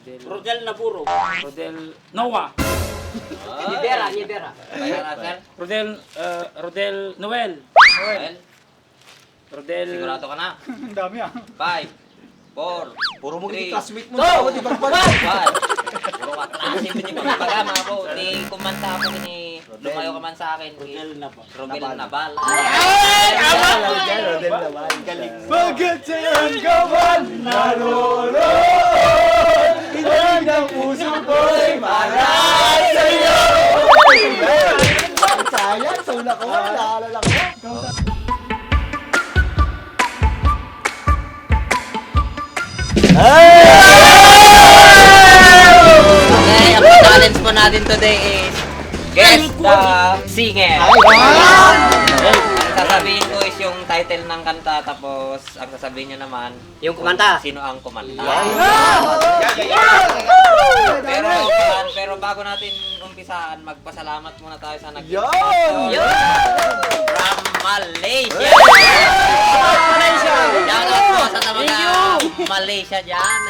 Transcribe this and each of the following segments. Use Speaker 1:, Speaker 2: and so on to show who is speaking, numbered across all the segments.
Speaker 1: Rodel Naburo.
Speaker 2: Rodel Noah.
Speaker 1: Libera.
Speaker 3: Kaya na, sir?
Speaker 2: Rodel Noel.
Speaker 3: Well,
Speaker 2: Rodel...
Speaker 3: sigurado ka na.
Speaker 4: Ang dami ah.
Speaker 3: 5, 4,
Speaker 5: Puro mo
Speaker 3: Three.
Speaker 5: gini classmate mo na. Di ba ba?
Speaker 3: 1. Puro ka klase mo ni pagbaga, mga po. Ni kumanta ako ni lumayo ka man sa akin.
Speaker 1: Rodel Nabal.
Speaker 3: Romel Nabal.
Speaker 5: Rodel naman. Galing.
Speaker 4: Pagkatsayan ka man naroon, ilan ang puso ko'y para sa'yo.
Speaker 5: Sayang, sauna ko. Naalala ko.
Speaker 3: Okay, ang challenge po natin today is Guess the Singer. Ang sasabihin ko is yung title ng kanta, tapos ang sasabihin nyo naman
Speaker 1: Yung kumanta.
Speaker 3: sino ang kumanta. Pero bago natin umpisahan, magpasalamat muna tayo sa nag-sponsor from Malaysia. Shout out po sa mga Malaysia dyan.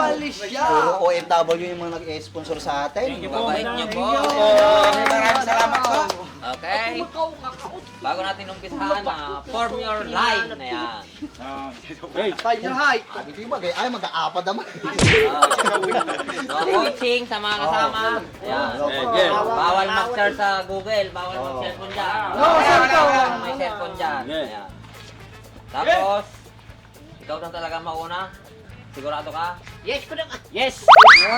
Speaker 5: Malaysia. Puro OFW yung mga nag-sponsor sa atin.
Speaker 2: Thank you po.
Speaker 3: Babait niyo po.
Speaker 5: Maraming salamat po.
Speaker 3: Okay. Bago natin umpisahan, form your line na yan.
Speaker 2: Hey,
Speaker 5: Your height. Sabi ko yung bagay, ay mag-aapad naman.
Speaker 3: No coaching sa mga kasama. Ayan.
Speaker 2: yeah.
Speaker 3: Bawal mag-search sa Google, bawal mag-cellphone dyan. May cellphone dyan. Ayan. Tapos, ikaw na talaga mauna. Sigurado ka?
Speaker 1: Yes ko naman. Yes.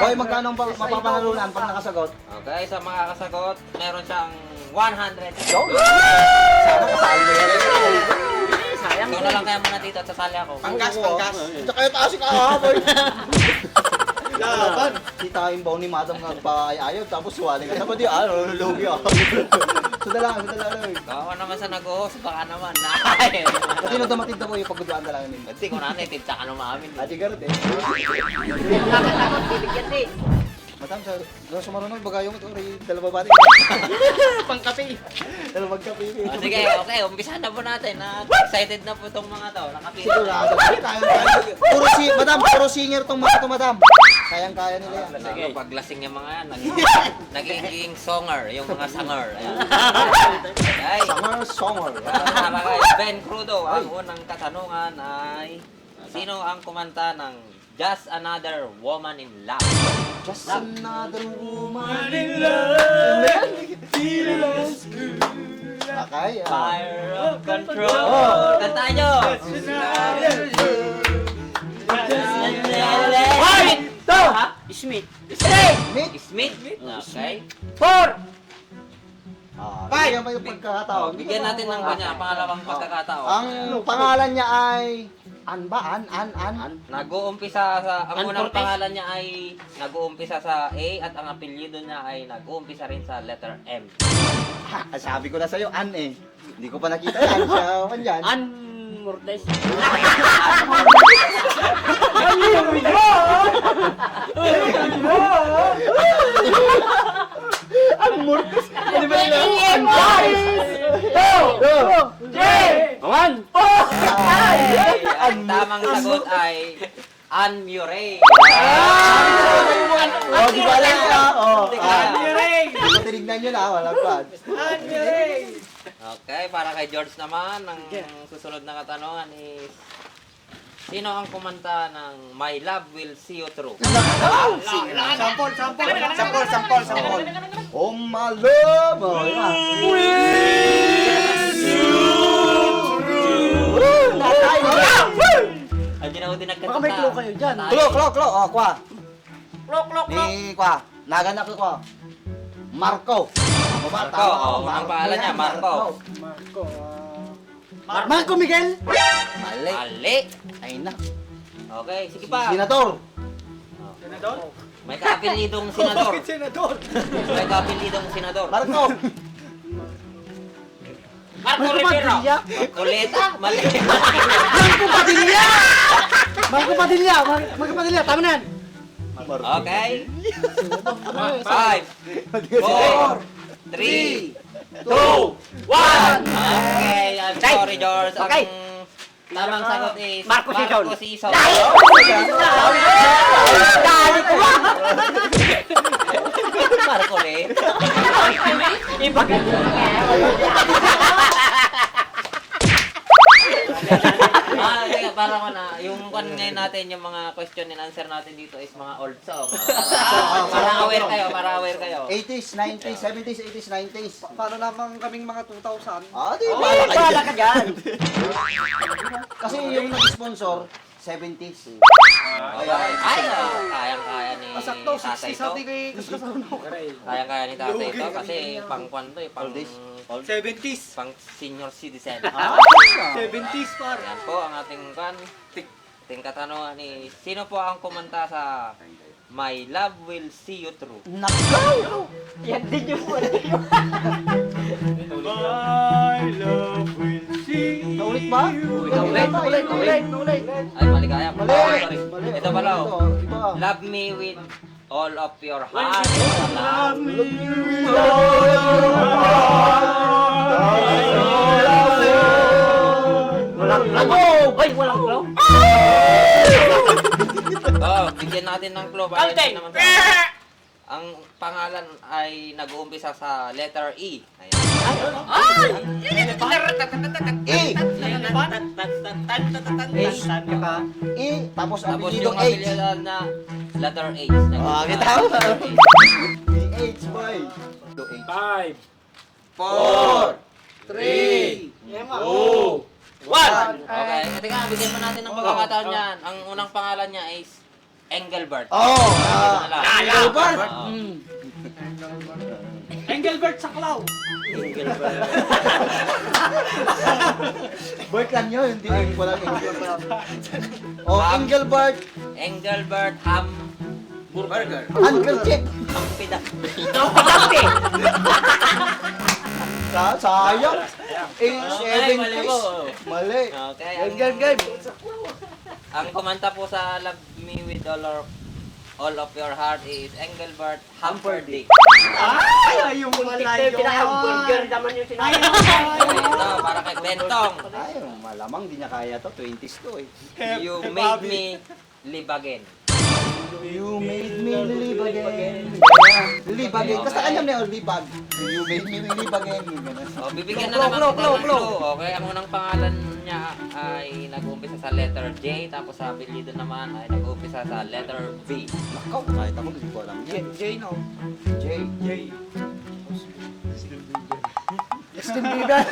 Speaker 5: Boy, magkano ang mapapanalunan pag nakasagot?
Speaker 3: Okay, sa mga kasagot, meron siyang 100.
Speaker 5: Sana kasali ko yan.
Speaker 1: Sayang.
Speaker 3: Ikaw na lang kaya muna dito at sasali ako.
Speaker 5: Pangkas. Ito kayo taas ka ha, boy. Laban. Kita yung baon ni madam nagpa-ayaw, tapos suwali ka. Tapos di, lugi ako. Sudala lang.
Speaker 3: Ikaw naman sa nag-host, baka naman.
Speaker 5: Pati nung damatid na po yung pagkuduan na lang nila.
Speaker 3: Hindi ko na tinta ka naman amin.
Speaker 5: Ati garot eh.
Speaker 1: Bakit ako bibigyan din?
Speaker 5: Madam, sa marunong bagayong ito, dalawa ba
Speaker 1: Pangkape.
Speaker 5: Dalawang kape.
Speaker 3: Sige, okay, umpisahan na po natin. Excited na po itong mga to. Nakapili.
Speaker 5: Sigurado. Puro singer tong mga to, madam. Kayang-kaya nila yan.
Speaker 3: Sige, paglasing yung mga yan, nagiging songer, yung mga sanger. Ayan. Okay.
Speaker 5: Summer.
Speaker 3: Para kay Ben Crudo, ang unang katanungan ay sino ang kumanta ng Just Another Woman in Love?
Speaker 5: Just another woman in love. Okay.
Speaker 3: Fire of control. Kanta nyo!
Speaker 1: Hoy! To!
Speaker 3: Ha?
Speaker 1: Smith.
Speaker 5: Meet.
Speaker 3: Smith? Okay.
Speaker 1: 4.
Speaker 5: Bigyan pa yung pagkakataon.
Speaker 3: Bigyan natin ng kanya, pangalawang pagkakataon.
Speaker 5: Ang pangalan niya ay An ba? An?
Speaker 3: Nag-uumpisa sa, ang unang pangalan niya ay nag-uumpisa sa A at ang apelyido niya ay nag-uumpisa rin sa letter M.
Speaker 5: Ha, sabi ko na sa'yo, An eh. Hindi ko pa nakita yan. Siya man yan.
Speaker 1: An Mortes.
Speaker 5: An Mortis. Ano ba yun?
Speaker 1: An
Speaker 2: One.
Speaker 3: Ang tamang sagot ay Ann Murray.
Speaker 5: Oh, di ba lang ka? Oh,
Speaker 3: An
Speaker 5: Murray. Tinignan nyo na, walang plan.
Speaker 3: Okay, para kay George naman, ang susunod na katanungan is sino ang kumanta ng My Love Will See You Through?
Speaker 4: Sampol.
Speaker 5: Oh, my love. Oh, yeah.
Speaker 3: Hindi na ako dinagkanta.
Speaker 4: Baka may clue kayo dyan.
Speaker 5: Klok. Oh, kwa.
Speaker 1: Klok.
Speaker 5: Ni kwa. Naganak ko kwa. Marco.
Speaker 3: Marco, ang pangalan niya, Marco.
Speaker 4: Marco Miguel.
Speaker 5: Mali.
Speaker 3: Ali.
Speaker 5: Ay na.
Speaker 3: Okay, sige pa.
Speaker 5: Senador.
Speaker 4: Senador?
Speaker 3: May kaapelidong senador.
Speaker 4: Bakit senador?
Speaker 3: May kaapelidong senador.
Speaker 5: Marco.
Speaker 3: Marco Rivera. Kuleta. Mali.
Speaker 4: Marco Padilla. Tama na yan.
Speaker 3: Okay. 5, 4, 3, 2, 1. Okay, I'm sorry, George.
Speaker 1: Okay.
Speaker 3: Ang Tamang sagot is
Speaker 1: Marco Sison.
Speaker 3: Marco Sison.
Speaker 1: Dali ko ba?
Speaker 3: Marco eh.
Speaker 1: Iba ka.
Speaker 3: Teka, para ko na, yung kan ngayon natin, yung mga question and answer natin dito is mga old song. Para aware kayo.
Speaker 5: 80s, 90s, 70s, 80s, 90s.
Speaker 4: Para lamang kaming mga 2,000.
Speaker 5: Ah, di ba?
Speaker 1: Wala ka dyan.
Speaker 5: Kasi yung nag-sponsor, 70s.
Speaker 3: Kayang-kaya ni
Speaker 4: Masakto,
Speaker 3: tatay
Speaker 4: 60 sa
Speaker 3: to.
Speaker 4: atin kay kasama.
Speaker 3: Kayang-kaya ni tatay to kasi pang kwan to, pang
Speaker 4: 70s.
Speaker 3: pang senior citizen.
Speaker 4: 70s par.
Speaker 3: Yan po ang ating kan. Ating katanungan ni sino po ang kumanta sa My Love Will See You Through?
Speaker 5: Nakaw!
Speaker 1: Yan din yung wala.
Speaker 5: Naulit ba?
Speaker 1: Ulit.
Speaker 3: Ay, maligaya.
Speaker 5: Mali.
Speaker 3: Sorry.
Speaker 5: Mali.
Speaker 3: Ito pala. Oh.
Speaker 5: Ito, iba.
Speaker 3: Love me with all of your heart.
Speaker 1: Walang flow. Ay, walang flow.
Speaker 3: Oh, bigyan natin ng clue. Para
Speaker 1: Kaunting.
Speaker 3: hindi naman ang pangalan ay nag-uumpisa sa letter E. Ayan.
Speaker 5: E! E! Tapos ang
Speaker 3: Tapos
Speaker 5: apelyido
Speaker 3: yung
Speaker 5: H.
Speaker 3: apelyido na letter H.
Speaker 5: Ah, kita mo.
Speaker 3: Letter H.
Speaker 5: H, boy. Do H.
Speaker 2: 5,
Speaker 5: 4, 3, 2, 1.
Speaker 3: Okay, teka, bigyan mo natin ng pagkakataon yan. Ang unang pangalan niya is Engelbert.
Speaker 5: Oh!
Speaker 3: Engelbert.
Speaker 4: Engelbert Saklaw.
Speaker 5: Bert lang yun, hindi walang Engelbert. Oh, Engelbert.
Speaker 3: Engelbert Hamburger.
Speaker 5: Uncle Chick.
Speaker 3: Ang pidak.
Speaker 5: Sayang.
Speaker 3: Okay, mali po.
Speaker 5: Mali.
Speaker 3: Okay,
Speaker 4: Game.
Speaker 3: ang kumanta po sa Love Me With All of Your Heart is Engelbert Humperdinck.
Speaker 4: Ay, yung
Speaker 1: Ito, pinaka-burger naman yung sinabi.
Speaker 3: Ito, para kay Bentong.
Speaker 5: Ay, malamang di niya kaya to. 20s to eh.
Speaker 3: You made me live again.
Speaker 5: You made me live again. Live again. Kasi kanya na yung libag. You made me live again.
Speaker 3: O, bibigyan na naman kita ng clue. Okay, ang unang pangalan niya ay nag-uumpisa sa letter J, tapos sa apelyido naman ay nag-uumpisa sa letter V.
Speaker 5: Nakaw, kahit ako hindi ko alam yan.
Speaker 4: J, no?
Speaker 5: J.
Speaker 4: Justin Bieber.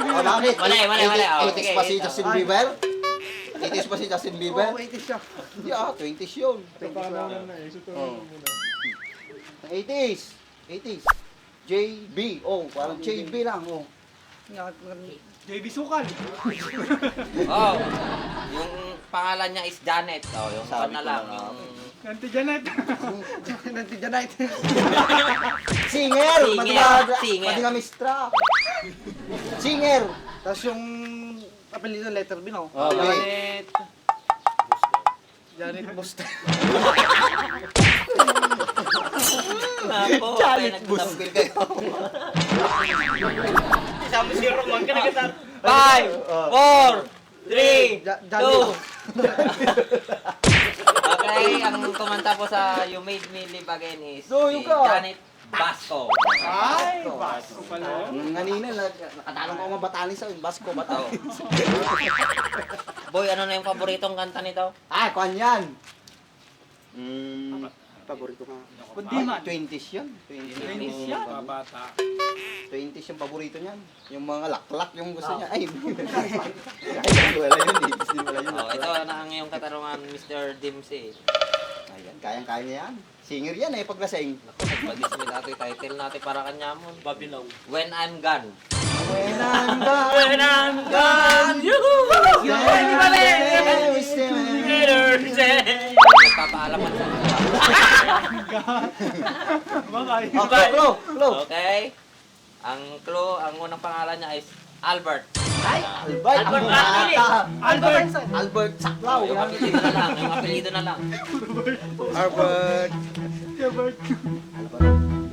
Speaker 5: Oh, bakit?
Speaker 3: Mali. Oh,
Speaker 5: 80s
Speaker 3: sige,
Speaker 5: pa si
Speaker 3: ito.
Speaker 5: Justin Bieber? 80s pa si Justin Bieber?
Speaker 4: Oo, 80s siya.
Speaker 5: Yeah, 20s yun. Oh. 80s. 80s. JB. Oh, parang JB lang. Oh.
Speaker 4: JB Sukal.
Speaker 3: Oh, yung pangalan niya is Janet. Oh, yung
Speaker 5: Sabi
Speaker 3: na
Speaker 5: ko
Speaker 3: lang.
Speaker 5: na nga.
Speaker 3: Yung
Speaker 4: Nanti Janet. Nanti Janet.
Speaker 5: Singer!
Speaker 3: Singer.
Speaker 5: Pati nga mistra. Singer!
Speaker 4: Tapos yung apelyido letter B, no?
Speaker 5: Oh,
Speaker 4: Janet. Janet Buster.
Speaker 3: Ako,
Speaker 5: Janet
Speaker 3: okay,
Speaker 5: Busbil kayo.
Speaker 1: Isama si Roman ka na kita.
Speaker 3: 5, 4, 3,
Speaker 4: Janet.
Speaker 3: 2. Okay, ang kumanta po sa You Made Me Live Again is
Speaker 5: No,
Speaker 3: si
Speaker 5: yung ka.
Speaker 3: Janet Basco.
Speaker 4: Ay, baso pala.
Speaker 5: Kanina, nakatanong ko mga Batanis sa Basco,
Speaker 3: Oh.
Speaker 5: Batanis.
Speaker 3: Boy, ano na yung paboritong kanta nito?
Speaker 5: Ah, kwan yan.
Speaker 4: Paborito ka.
Speaker 5: Kundi 20s yan.
Speaker 3: 20s yan.
Speaker 2: Babata.
Speaker 5: 20s yung paborito niyan. Yung mga laklak yung gusto niya. Ay, wala yun. Hindi wala yun.
Speaker 3: Oh, ito na ang iyong katanungan, Mr. Dimsey.
Speaker 5: Ayan, kayang-kaya niya yan. Singer yan eh, paglasing.
Speaker 3: Nagpag-ismit ato yung title natin para kanya mo. Babilong. When I'm Gone.
Speaker 5: When I'm gone,
Speaker 1: When I'm gone, you
Speaker 3: Nagpapaalam ka sa
Speaker 5: Okay, Flo.
Speaker 3: Okay. Ang clue, ang unang pangalan niya is Albert.
Speaker 5: Albert.
Speaker 1: Albert
Speaker 5: Ang
Speaker 1: Martinez.
Speaker 5: bata.
Speaker 4: Albert.
Speaker 5: Albert Saklaw.
Speaker 3: Yung apelyido na lang, yung apelyido na lang.
Speaker 6: Albert.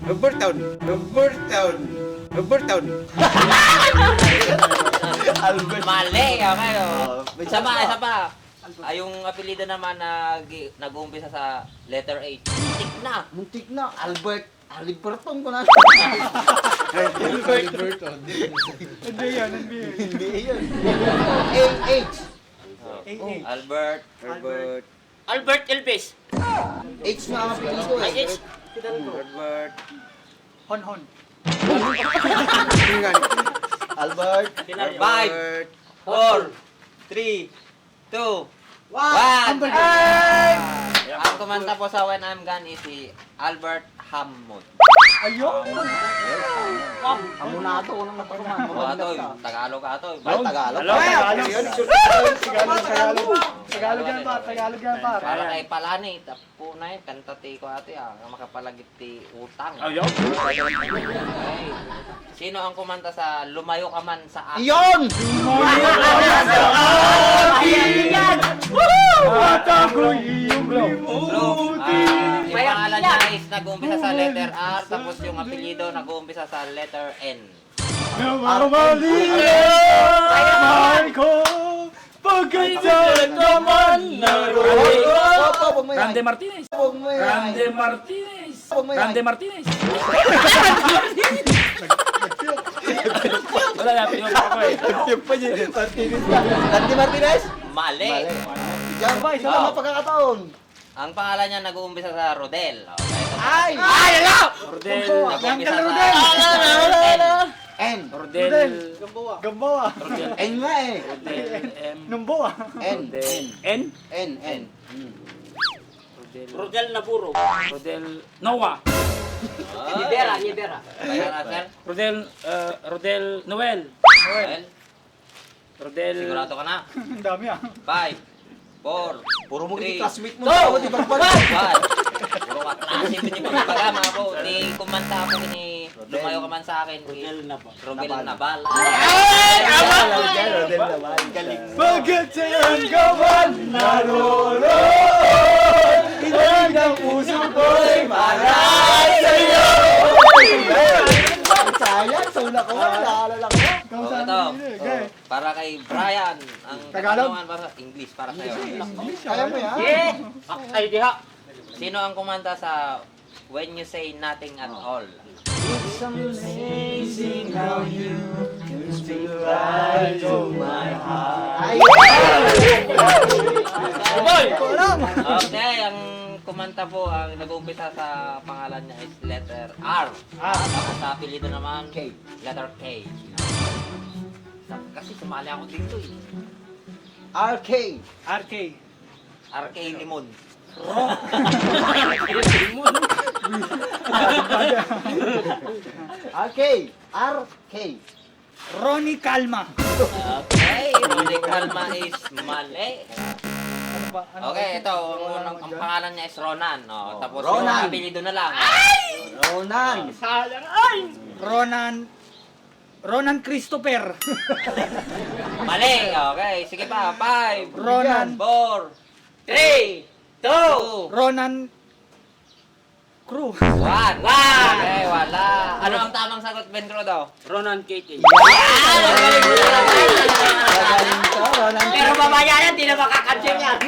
Speaker 6: Albert Town.
Speaker 5: Roberton.
Speaker 3: Mali, okay.
Speaker 5: Oh, may
Speaker 3: Isa pa,
Speaker 5: chance
Speaker 3: isa pa. Ay, yung apelido naman na nag-uumpisa sa letter A. Tik na.
Speaker 5: Muntik na. Alberton ko na.
Speaker 4: Hindi yan.
Speaker 5: Hindi yun. A-H.
Speaker 3: Albert.
Speaker 1: Albert Elvis.
Speaker 5: H na ang apelido
Speaker 1: Ay,
Speaker 5: eh.
Speaker 1: H.
Speaker 3: Albert.
Speaker 4: Hon.
Speaker 5: Albert.
Speaker 3: 5, 4, 3, 2, 1. Ang kumanta po sa When I'm Gone is si Albert Hammond.
Speaker 4: Ayun.
Speaker 5: Amunado ko nang napakuman.
Speaker 3: O ato, Tagalog ka ato.
Speaker 5: Ay, Tagalog.
Speaker 2: Hello, Tagalog.
Speaker 4: Tagalog yan, par.
Speaker 3: Para kay Palani, tapo na yun, kantati ko ate makapalagit ti utang.
Speaker 2: Ayaw.
Speaker 3: Okay. Sino ang kumanta sa Lumayo Ka Man sa Akin?
Speaker 5: Iyon!
Speaker 3: Yung pangalan niya is nag-uumpisa sa letter R, tapos yung apelyido nag-uumpisa sa letter N.
Speaker 2: Grande Martinez. Grande Martinez. Grande Martinez. Wala na, pinunta ako eh.
Speaker 5: Randy Martinez?
Speaker 3: Mali.
Speaker 5: Diyan ba? Isa lang ang pagkakataon.
Speaker 3: Ang pangalan niya nag-uumpisa sa Rodel. Okay.
Speaker 5: Ay!
Speaker 2: Rodel.
Speaker 3: Nag-uumpisa sa
Speaker 5: N.
Speaker 2: Rodel.
Speaker 4: Gambawa.
Speaker 2: Rodel.
Speaker 5: N nga eh.
Speaker 2: Rodel. M.
Speaker 4: Numbawa.
Speaker 5: N.
Speaker 2: Rodel. N.
Speaker 5: N. N.
Speaker 2: Rodel.
Speaker 1: Rodel Naburo.
Speaker 2: Rodel. Noah.
Speaker 1: Libera.
Speaker 3: Kaya na, sir?
Speaker 2: Rodel Noel.
Speaker 3: Well,
Speaker 2: Rodel.
Speaker 3: sigurado ka na.
Speaker 4: Ang dami ah.
Speaker 3: 5, 4,
Speaker 5: Puro mo
Speaker 3: Three.
Speaker 5: yung classmate mo. Daw! Di ba ba?
Speaker 3: 1. Puro ka. Kasi hindi mo pagkama ako. Ni kumanta ako ni Lumayo Ka Man sa Akin.
Speaker 1: Rodel Nabal.
Speaker 3: Rodel Nabal.
Speaker 5: Rodel naman. Galing.
Speaker 4: Pagkatyan ka man naroroon, ilang ang puso ko'y maray sa'yo.
Speaker 5: Sayang, sauna ko. Naalala ko.
Speaker 3: Oh, ito. Para kay Brian. Ang
Speaker 4: Tagalog?
Speaker 3: katanungan para English para sa'yo.
Speaker 5: Kaya mo yan?
Speaker 1: Ay, diha.
Speaker 3: Sino ang kumanta sa When You Say Nothing at All?
Speaker 5: It's amazing how you can speak right to my heart. Ay!
Speaker 1: Boy!
Speaker 3: Okay, ang kumanta po, ang nag-uumpisa sa pangalan niya is letter R. Tapos sa apelido naman,
Speaker 5: K.
Speaker 3: letter K. Kasi sumali ako dito eh.
Speaker 5: RK.
Speaker 4: RK.
Speaker 3: RK Limon.
Speaker 5: RK. RK.
Speaker 4: Ronnie Calma.
Speaker 3: Okay, Ronnie Calma is mali.
Speaker 4: Ano ba?
Speaker 3: Okay, ito, ang pangalan niya is Ronan. Oh, tapos
Speaker 5: Ronan.
Speaker 3: yung apelido na lang.
Speaker 5: Ronan.
Speaker 4: Ronan Christopher.
Speaker 3: Mali. Okay, sige pa. 5,
Speaker 4: Ronan.
Speaker 3: 4, 3, 2,
Speaker 4: Ronan Cruz.
Speaker 3: 1. Okay, wala. Ano ang tamang sagot, Ben Crodo?
Speaker 1: Ronan KT.
Speaker 5: Galing to, Ronan.
Speaker 1: Pero mamaya yan, di na makakansel yan.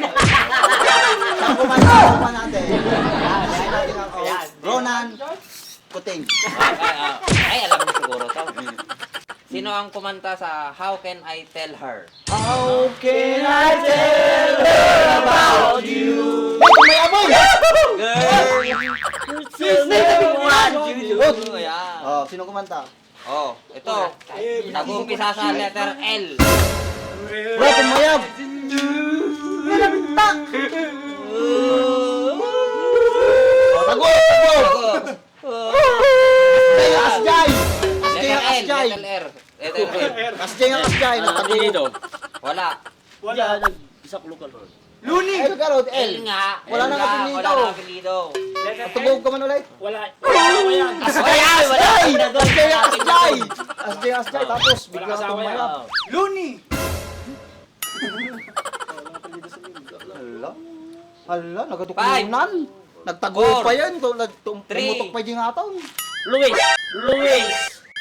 Speaker 5: Saan kumanta pa natin? Sayin natin ang Ronan Kuting.
Speaker 3: Okay, ay, alam mo siguro to. Sino ang kumanta sa How Can I Tell Her?
Speaker 5: How can I tell her about you? May amoy!
Speaker 3: Girl, Ayan.
Speaker 5: Oh, sino kumanta?
Speaker 3: Oh, ito. Nag-uumpisa sa letter L.
Speaker 5: Bro, tumayab! Oh, tago! Asjay ang Asjay! Asjay ang Asjay!
Speaker 3: Letter R. Letter R.
Speaker 5: Asjay ang Asjay!
Speaker 1: Apelido.
Speaker 3: Wala.
Speaker 1: Wala. Isak lokal.
Speaker 5: Luni! Ay, Karod,
Speaker 3: L
Speaker 5: L!
Speaker 3: nga.
Speaker 5: Wala
Speaker 3: L
Speaker 5: nang
Speaker 3: nga,
Speaker 5: apelido.
Speaker 3: Wala nang apelido.
Speaker 5: Tugog ka man ulit.
Speaker 1: Wala. Wala yan.
Speaker 5: Asjay! Asjay! Asjay ang Asjay! Asjay ang Asjay! Tapos
Speaker 1: Wala
Speaker 5: biglang
Speaker 1: kasama yan.
Speaker 5: tumayab.
Speaker 4: Looney.
Speaker 5: Hala? Hala, nagatukunan. Nagtago
Speaker 3: Four.
Speaker 5: pa yan.
Speaker 3: Three.
Speaker 5: Tumutok pa yung ataw.
Speaker 1: Luis.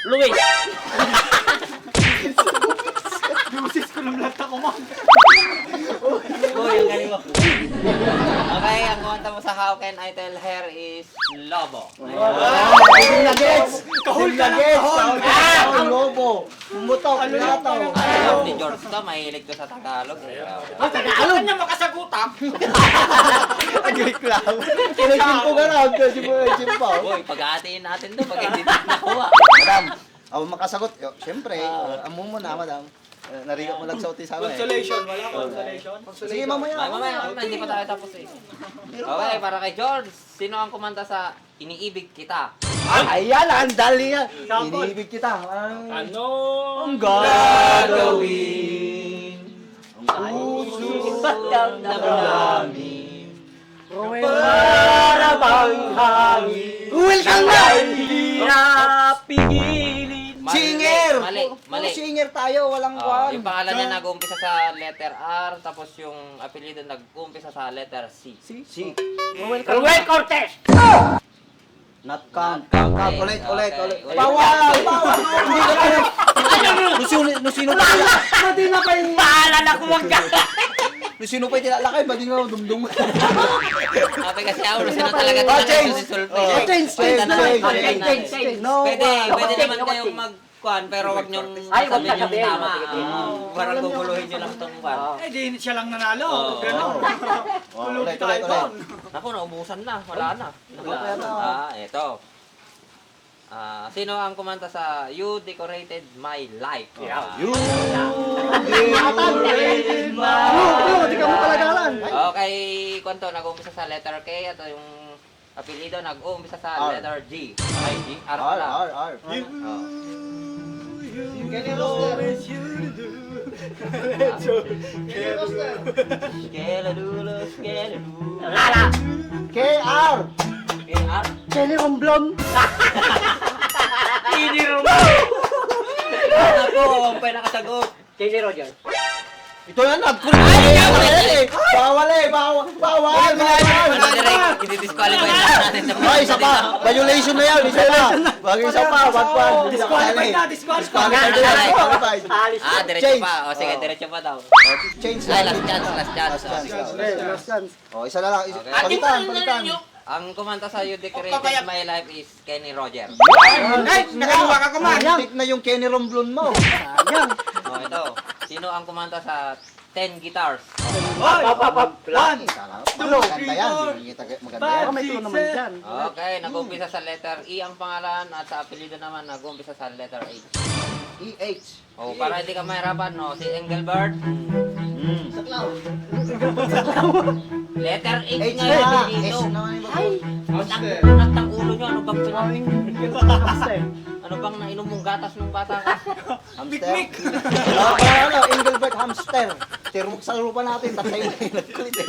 Speaker 2: Luis.
Speaker 3: Uy, ang galing mo. Okay, ang kumanta mo sa How Can I Tell Her is Lobo.
Speaker 5: Team Nuggets! Team Nuggets! Kahul Lobo! Pumutok! Nataw!
Speaker 3: Alam ni George to, mahilig to sa Tagalog.
Speaker 2: Ano niya makasagutak?
Speaker 5: Agay clown! Kinagin ko ka raw kasi mo pa.
Speaker 3: Uy, pag-aatiin natin to pag hindi nakuha.
Speaker 5: Madam, ako makasagot. Siyempre, amo mo na, madam. Narinig mo lang sa uti sa akin.
Speaker 4: Consolation, wala consolation.
Speaker 5: Sige, mamaya.
Speaker 3: Mamaya, hindi pa tayo tapos eh. Okay, para kay George, sino ang kumanta sa Iniibig Kita?
Speaker 5: Ayan, ang dali yan. Iniibig kita.
Speaker 2: Ano?
Speaker 5: Ang gagawin. Ang puso ng damdamin. Para bang hangin. Welcome na!
Speaker 1: Napigilin.
Speaker 5: Singer!
Speaker 3: Mali.
Speaker 5: Singer tayo, walang
Speaker 3: Oh,
Speaker 5: kwan.
Speaker 3: yung pangalan niya nag-uumpisa sa letter R, tapos yung apelyido nag-uumpisa sa letter C.
Speaker 5: Si.
Speaker 1: Ruel Cortez.
Speaker 5: Not count.
Speaker 3: Okay.
Speaker 5: Ulit.
Speaker 3: Okay.
Speaker 5: Bawal! Hindi ka kaya. Nung sino pa tila? Pati na pa yung...
Speaker 1: Paalala ko wag ka.
Speaker 5: Nung sino pa yung tilalakay, ba di nga dumdum?
Speaker 3: Okay, kasi ako sino talaga
Speaker 5: Oh,
Speaker 3: talaga
Speaker 5: change.
Speaker 3: yung sulfate.
Speaker 5: Oh, change. No.
Speaker 3: Pwede
Speaker 1: Change,
Speaker 3: naman
Speaker 1: change.
Speaker 3: kayong mag-kwan, pero wag niyong
Speaker 1: Ay, wag
Speaker 3: sabihin yung
Speaker 1: sasabihin.
Speaker 3: tama.
Speaker 1: Sige, sige.
Speaker 3: Parang guguluhin niyo lang itong kwan.
Speaker 4: Eh, di siya lang nanalo.
Speaker 3: Oo.
Speaker 4: Ganon.
Speaker 5: Ulit.
Speaker 3: Naku, naubusan na. Wala na.
Speaker 5: Wala na.
Speaker 3: Eto. Sino ang kumanta sa You Decorated My Life?
Speaker 5: You decorated my... Di ka mo kalagalan.
Speaker 3: Okay, kwanto, nag-uumpisa sa letter K at yung apelido nag-uumpisa sa
Speaker 5: R.
Speaker 3: letter G. Okay, G, R
Speaker 5: R,
Speaker 3: pala.
Speaker 5: R.
Speaker 3: Oh.
Speaker 5: Kenny Roster.
Speaker 3: Skeledulo, skeledulo.
Speaker 1: Lala.
Speaker 5: KR.
Speaker 3: R.
Speaker 5: Kenny Romblon.
Speaker 1: Kini Roger.
Speaker 3: Ako, ang pa nakasagot.
Speaker 1: Kini Roger.
Speaker 5: Ito yan, nagkulit. Bawal eh. Bawal.
Speaker 3: Direct, i-disqualify na natin sa
Speaker 5: Ay, isa pa. Violation na yan. Isa pa. Wag isa pa. Wag.
Speaker 4: Disqualified na, disqualified.
Speaker 5: Disqualified.
Speaker 1: Alis.
Speaker 3: Diretso
Speaker 5: Change.
Speaker 3: pa. O sige, diretso pa daw.
Speaker 5: Change.
Speaker 3: Ay, last chance, last chance.
Speaker 5: Last chance. Oh, isa na lang.
Speaker 3: Okay.
Speaker 5: Palitan.
Speaker 3: Ang kumanta sa You Decorated My Life is Kenny Roger.
Speaker 5: Ay, nakaluwa ka kuman. Tik na yung Kenny Romblon mo. Sayang.
Speaker 3: O, ito. Sino ang kumanta sa 10 Guitars?
Speaker 5: Plan. Maganda yan. Maganda yan.
Speaker 4: May tulo naman dyan.
Speaker 3: Okay, nag-umpisa sa letter E ang pangalan at sa apelido naman nag-umpisa sa letter H.
Speaker 5: EH.
Speaker 3: O, para hindi ka mahirapan, no? Si Engelbert. Letter H
Speaker 5: H
Speaker 3: nga
Speaker 5: na.
Speaker 3: yung
Speaker 5: S
Speaker 3: apelido.
Speaker 5: naman yung
Speaker 3: Unat ng ulo nyo, ano bang ano bang nainom mong gatas nung bata ka?
Speaker 5: hamster. Ano, Engelbert hamster. Tirok sa lupa natin. Tatay na yung nagkulit eh.